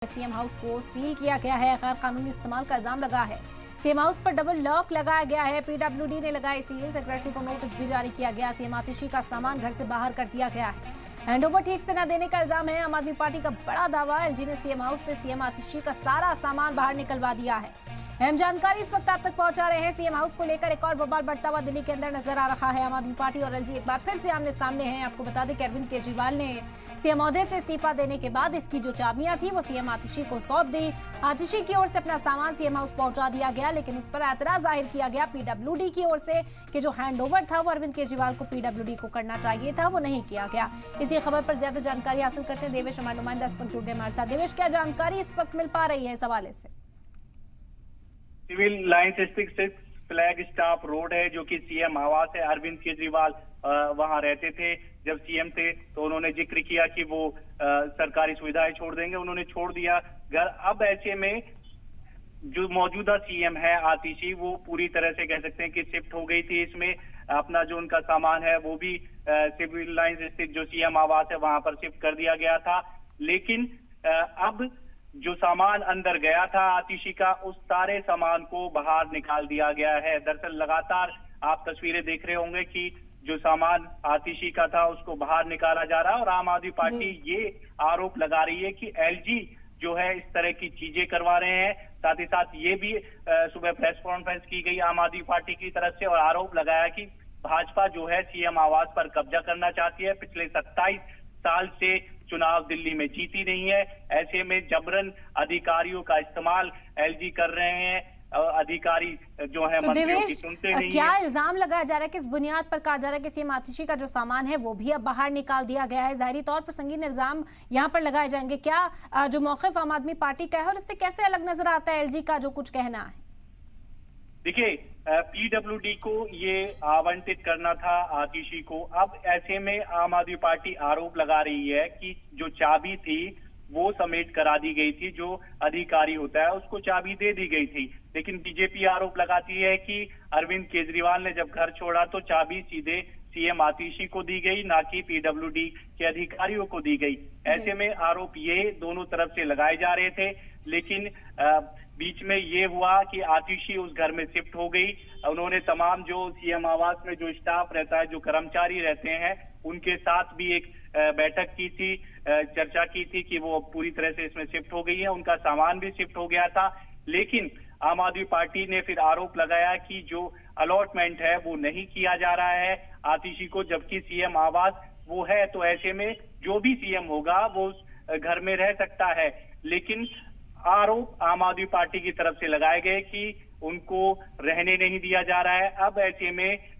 CM house को seal किया गया है। गैर कानूनी इस्तेमाल का इल्जाम लगा है। सीएम हाउस पर डबल लॉक लगाया गया है। पीडब्ल्यूडी ने लगाई सील। सेक्रेटरी को नोटिस भी जारी किया गया। सीएम आतिशी का सामान घर से बाहर कर दिया गया है। हैंडओवर ठीक से न देने का इल्जाम है। आम आदमी पार्टी का बड़ा दावा, एलजी ने सीएम हाउस से सीएम आतिशी का सारा सामान बाहर निकलवा दिया है। अहम जानकारी इस वक्त आप तक पहुंचा रहे हैं। सीएम हाउस को लेकर एक और बवाल बढ़ता हुआ दिल्ली के अंदर नजर आ रहा है। आम आदमी पार्टी और एलजी एक बार फिर से आमने सामने हैं। आपको बता दें कि अरविंद केजरीवाल ने सीएम ओहदे से इस्तीफा देने के बाद इसकी जो चाबियां थी वो सीएम आतिशी को सौंप दी। आतिशी की ओर से अपना सामान सीएम हाउस पहुंचा दिया गया, लेकिन उस पर एतराज जाहिर किया गया पीडब्ल्यूडी की ओर से कि जो हैंडओवर था वो अरविंद केजरीवाल को पीडब्ल्यूडी को करना चाहिए था, वो नहीं किया गया। इसी खबर पर ज्यादा जानकारी हासिल करते हैं देवेश, हमारे नुमाइंदा इस वक्त जुड़ गए हमारे साथ। देवेश, क्या जानकारी इस वक्त मिल पा रही है इस हवाले से? सिविल लाइंस स्थित फ्लैग स्टाफ रोड है जो कि सीएम आवास है। अरविंद केजरीवाल वहां रहते थे जब सीएम थे, तो उन्होंने जिक्र किया कि वो सरकारी सुविधाएं छोड़ देंगे, उन्होंने छोड़ दिया घर। अब ऐसे में जो मौजूदा सीएम है आतिशी, वो पूरी तरह से कह सकते हैं कि शिफ्ट हो गई थी। इसमें अपना जो उनका सामान है वो भी सिविल लाइंस स्थित जो सीएम आवास है वहां पर शिफ्ट कर दिया गया था। लेकिन अब जो सामान अंदर गया था आतिशी का, उस सारे सामान को बाहर निकाल दिया गया है। दरअसल लगातार आप तस्वीरें देख रहे होंगे कि जो सामान आतिशी का था उसको बाहर निकाला जा रहा है। और आम आदमी पार्टी ये आरोप लगा रही है कि एलजी जो है इस तरह की चीजें करवा रहे हैं। साथ ही साथ ये भी सुबह प्रेस कॉन्फ्रेंस की गई आम आदमी पार्टी की तरफ से और आरोप लगाया कि भाजपा जो है सीएम आवास पर कब्जा करना चाहती है। पिछले 27 साल से चुनाव दिल्ली में जीती नहीं है। ऐसे में जबरन अधिकारियों का इस्तेमाल एलजी कर रहे हैं। अधिकारी जो है मंत्रियों की सुनते नहीं। क्या इल्जाम लगाया जा रहा है, किस बुनियाद पर कहा जा रहा है कि सीएम आतिशी का जो सामान है वो भी अब बाहर निकाल दिया गया है? जाहिरी तौर पर संगीन इल्जाम यहाँ पर लगाए जाएंगे। क्या जो मौक़िफ़ आम आदमी पार्टी का है और इससे कैसे अलग नजर आता है एलजी का जो कुछ कहना है? देखिए, पीडब्ल्यूडी को ये आवंटित करना था आतिशी को। अब ऐसे में आम आदमी पार्टी आरोप लगा रही है कि जो चाबी थी वो समेट करा दी गई थी, जो अधिकारी होता है उसको चाबी दे दी गई थी। लेकिन बीजेपी आरोप लगाती है कि अरविंद केजरीवाल ने जब घर छोड़ा तो चाबी सीधे सीएम आतिशी को दी गई, ना कि पीडब्ल्यूडी के अधिकारियों को दी गई। ऐसे में आरोप ये दोनों तरफ से लगाए जा रहे थे। लेकिन बीच में ये हुआ कि आतिशी उस घर में शिफ्ट हो गई। उन्होंने तमाम जो सीएम आवास में जो स्टाफ रहता है, जो कर्मचारी रहते हैं, उनके साथ भी एक बैठक की थी, चर्चा की थी कि वो पूरी तरह से इसमें शिफ्ट हो गई है। उनका सामान भी शिफ्ट हो गया था। लेकिन आम आदमी पार्टी ने फिर आरोप लगाया कि जो अलॉटमेंट है वो नहीं किया जा रहा है आतिशी को, जबकि सीएम आवास वो है। तो ऐसे में जो भी सीएम होगा वो उस घर में रह सकता है। लेकिन आरोप आम आदमी पार्टी की तरफ से लगाए गए कि उनको रहने नहीं दिया जा रहा है। अब ऐसे में